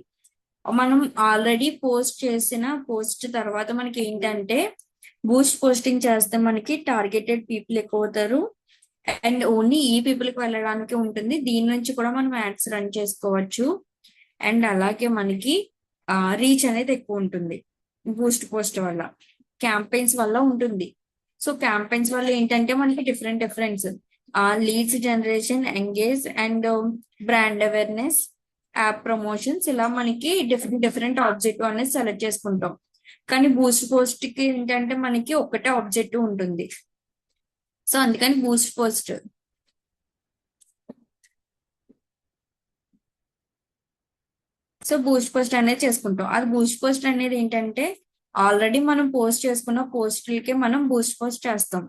మనం ఆల్రెడీ పోస్ట్ చేసిన పోస్ట్ తర్వాత మనకి ఏంటంటే బూస్ట్ పోస్టింగ్ చేస్తే మనకి టార్గెటెడ్ పీపుల్ ఎక్కువ అవుతారు. అండ్ ఓన్లీ ఈ పీపుల్ కి వెళ్ళడానికి ఉంటుంది. దీని నుంచి కూడా మనం యాడ్స్ రన్ చేసుకోవచ్చు. అండ్ అలాగే మనకి రీచ్ అనేది ఎక్కువ ఉంటుంది బూస్ట్ పోస్ట్ వల్ల. క్యాంపెయిన్స్ వల్ల ఉంటుంది. సో క్యాంపెయిన్స్ వల్ల ఏంటంటే మనకి difference leads generation, engage and brand awareness, app promotions, ఇలా మనకి డిఫరెంట్ ఆబ్జెక్టివ్ అనేది సెలెక్ట్ చేసుకుంటాం. కానీ బూస్ట్ పోస్ట్ కి ఏంటంటే మనకి ఒకటే ఆబ్జెక్టివ్ ఉంటుంది. సో అందుకని Boost post. So boost post అనేది చేసుకుంటాం. అది బూస్ట్ పోస్ట్ అనేది ఏంటంటే ఆల్రెడీ మనం పోస్ట్ చేసుకున్న పోస్టులకి మనం బూస్ట్ పోస్ట్ చేస్తాం.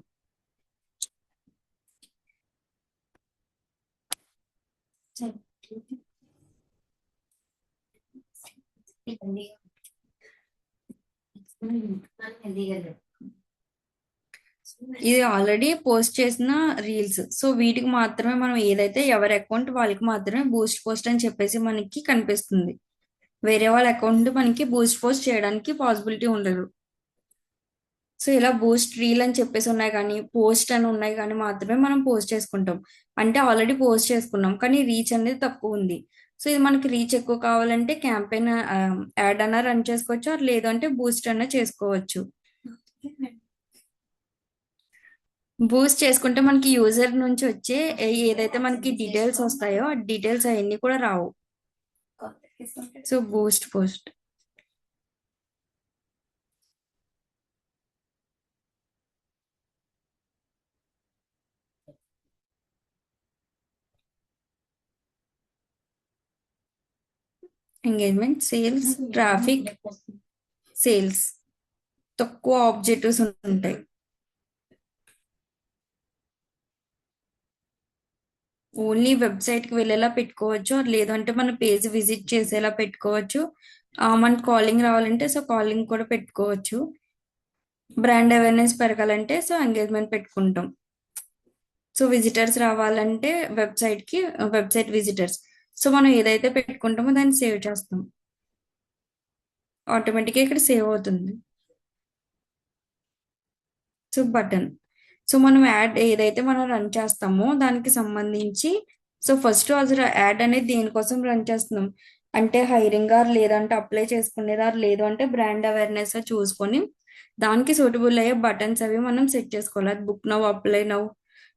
ఇది ఆల్రెడీ పోస్ట్ చేసిన రీల్స్. సో వీటికి మాత్రమే మనం ఏదైతే ఎవరి అకౌంట్ వాళ్ళకి మాత్రమే బూస్ట్ పోస్ట్ అని చెప్పేసి మనకి కనిపిస్తుంది. వేరే వాళ్ళ అకౌంట్ మనకి బూస్ట్ పోస్ట్ చేయడానికి పాసిబిలిటీ ఉండదు. సో ఇలా బూస్ట్ రీల్ అని చెప్పేసి ఉన్నాయి కానీ పోస్ట్ అని ఉన్నాయి కానీ మాత్రమే మనం పోస్ట్ చేసుకుంటాం. అంటే ఆల్రెడీ పోస్ట్ చేసుకున్నాం కానీ రీచ్ అనేది తక్కువ ఉంది. సో ఇది మనకి రీచ్ ఎక్కువ కావాలంటే క్యాంపెయిన్ యాడ్ అన్నా రన్ చేసుకోవచ్చు, లేదు అంటే బూస్ట్ అన్నా చేసుకోవచ్చు. బూస్ట్ చేసుకుంటే మనకి యూజర్ నుంచి వచ్చే ఏదైతే మనకి డీటెయిల్స్ వస్తాయో ఆ డీటెయిల్స్ అవన్నీ కూడా రావు. So boost post. Engagement, sales, traffic, sales. తక్కువ ఆబ్జెక్టివ్స్ ఉంటాయి. ఓన్లీ వెబ్సైట్ కి వెళ్ళేలా పెట్టుకోవచ్చు, లేదంటే మన పేజ్ విజిట్ చేసేలా పెట్టుకోవచ్చు. మన కాలింగ్ రావాలంటే సో కాలింగ్ కూడా పెట్టుకోవచ్చు. బ్రాండ్ అవేర్నెస్ పెరగాలంటే సో ఎంగేజ్మెంట్ పెట్టుకుంటాం. సో విజిటర్స్ రావాలంటే వెబ్సైట్ కి, వెబ్సైట్ విజిటర్స్. సో మనం ఏదైతే పెట్టుకుంటామో దాన్ని సేవ్ చేస్తాం, ఆటోమేటిక్గా ఇక్కడ సేవ్ అవుతుంది. So button. సో మనం యాడ్ ఏదైతే మనం రన్ చేస్తామో దానికి సంబంధించి, సో ఫస్ట్ అసలు యాడ్ అనేది దేనికోసం రన్ చేస్తున్నాం అంటే హైరింగ్ ఆర్ లేదంటే అప్లై చేసుకునేదారు, లేదు అంటే బ్రాండ్ అవేర్నెస్ చూసుకొని దానికి సూటబుల్ అయ్యే బటన్స్ అవి మనం సెట్ చేసుకోవాలి. అది book now, apply now.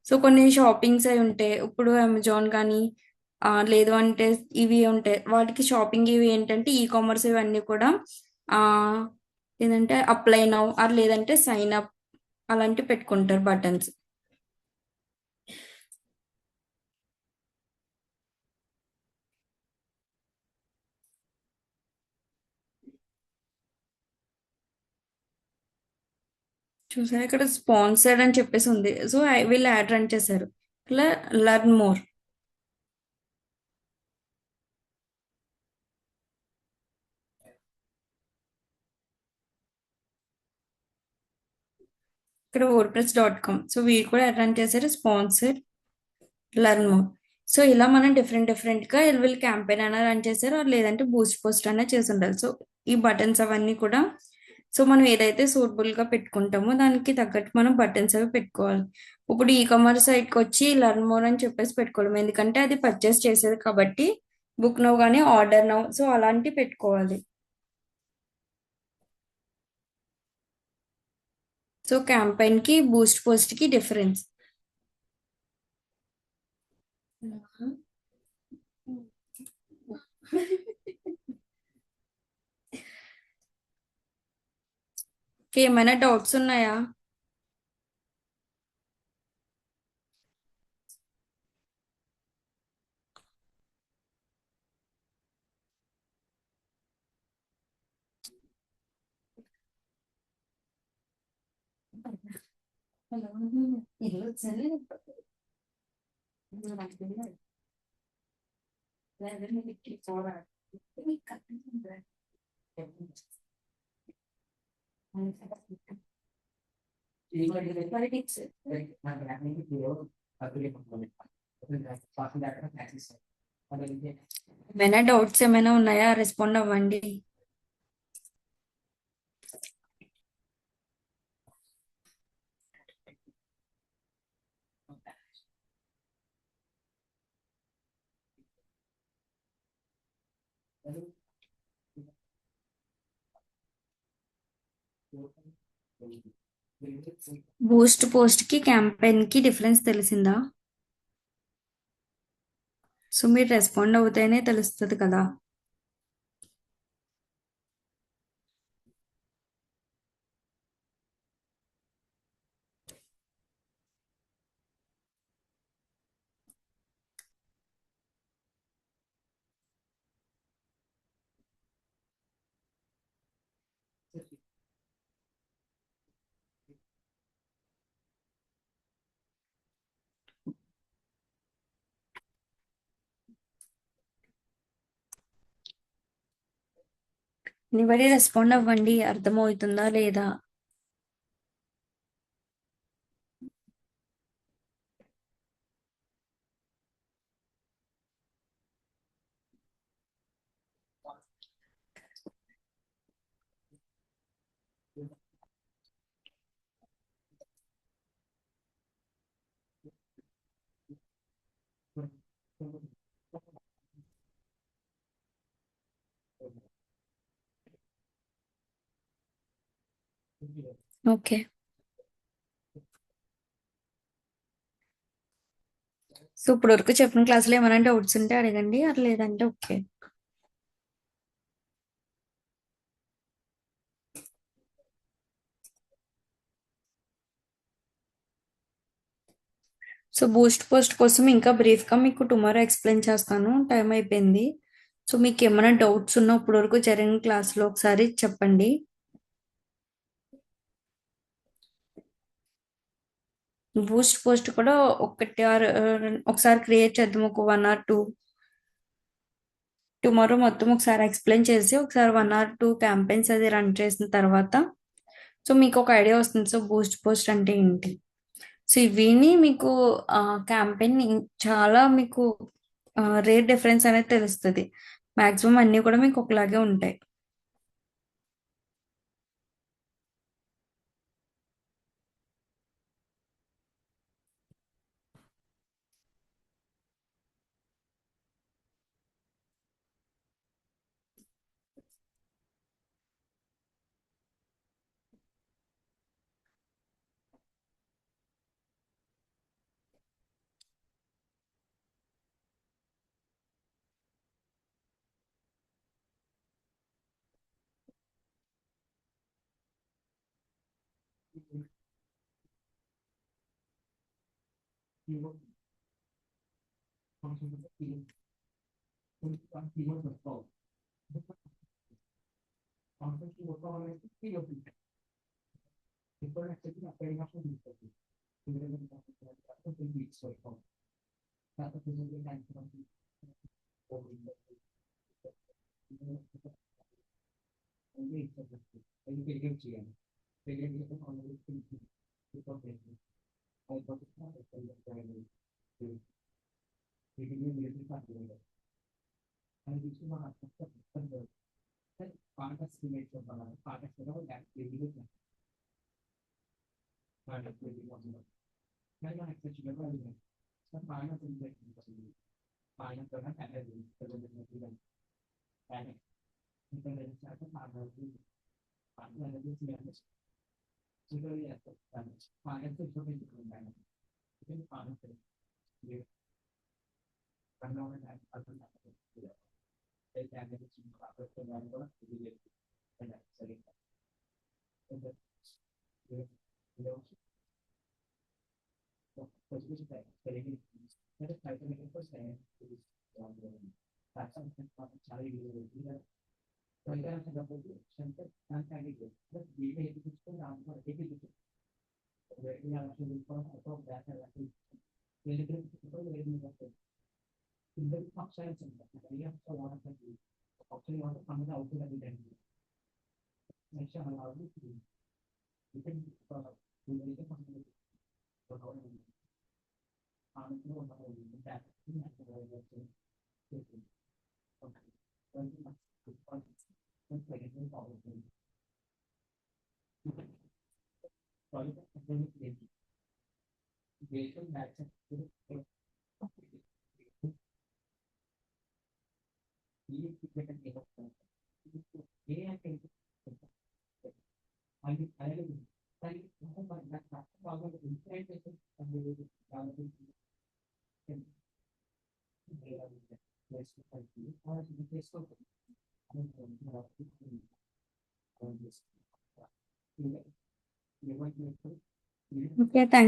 So కొన్ని షాపింగ్స్ అవి ఉంటాయి ఇప్పుడు అమెజాన్ కానీ, లేదు అంటే ఇవి ఉంటాయి వాటికి షాపింగ్, ఇవి ఏంటంటే ఈ కామర్స్ ఇవన్నీ కూడా ఆ ఏదంటే అప్లై నవ్ ఆర్ లేదంటే సైన్ అప్ అలాంటివి పెట్టుకుంటారు బటన్స్. చూసారా ఇక్కడ స్పాన్సర్డ్ అని చెప్పేసి ఉంది. సో వీళ్ళు యాడ్ రన్ చేశారు. ఇలా లర్న్ మోర్. ఇక్కడ wordpress.com. సో వీళ్ళు కూడా యాడ్ రన్ చేశారు, స్పాన్సర్డ్, లర్న్ మోర్. సో ఇలా మనం డిఫరెంట్ డిఫరెంట్ గా వీళ్ళు క్యాంపెయిన్ అయినా రన్ చేశారు, or లేదంటే బూస్ట్ పోస్ట్ అయినా చేసి ఉండాలి. సో ఈ బటన్స్ అవన్నీ కూడా సో మనం ఏదైతే సూటబుల్ గా పెట్టుకుంటామో దానికి తగ్గట్టు మనం బటన్స్ అవి పెట్టుకోవాలి. ఇప్పుడు ఈ కామర్స్ సైట్ కి వచ్చి లర్న్ మోర్ అని చెప్పేసి పెట్టుకోవడం, ఎందుకంటే అది పర్చేస్ చేసేది కాబట్టి బుక్ నవ్ కానీ ఆర్డర్ నవ్ సో అలాంటివి పెట్టుకోవాలి. సో క్యాంపెయిన్ కి బూస్ట్ పోస్ట్ కి డిఫరెన్స్. ఏమైనా డౌట్స్ ఉన్నాయా? ఏమైనా డౌట్స్ ఏమైనా ఉన్నాయా, రెస్పాండ్ అవ్వండి. బూస్ట్ పోస్ట్ కి క్యాంపెయిన్ కి డిఫరెన్స్ తెలిసిందా? సో మీరు రెస్పాండ్ అవుతేనే తెలుస్తుంది కదా. ఎనీబడి రెస్పాండ్ అవ్వండి, అర్థమవుతుందా లేదా. ఓకే. సో ఇప్పుడు వరకు చెప్పిన క్లాసులో ఏమైనా డౌట్స్ ఉంటే అడగండి, అది లేదంటే ఓకే. సో బూస్ట్ పోస్ట్ కోసం ఇంకా బ్రీఫ్ గా మీకు టుమారో ఎక్స్ప్లెయిన్ చేస్తాను, టైం అయిపోయింది. సో మీకు ఏమైనా డౌట్స్ ఉన్నా ఇప్పటి వరకు జరిగిన క్లాస్లో ఒకసారి చెప్పండి. బూస్ట్ పోస్ట్ కూడా ఒకటి ఒకసారి క్రియేట్ చేద్దాం, ఒక 1 or 2. టుమారో మొత్తం ఒకసారి ఎక్స్ప్లెయిన్ చేసి ఒకసారి 1 or 2 క్యాంపెయిన్స్ అది రన్ చేసిన తర్వాత సో మీకు ఒక ఐడియా వస్తుంది. సో బూస్ట్ పోస్ట్ అంటే ఏంటి. సో ఇవిని మీకు క్యాంపెయిన్ చాలా మీకు రేట్ డిఫరెన్స్ అనేది తెలుస్తుంది. మాక్సిమం అన్నీ కూడా మీకు ఒకలాగే ఉంటాయి. Okay, thank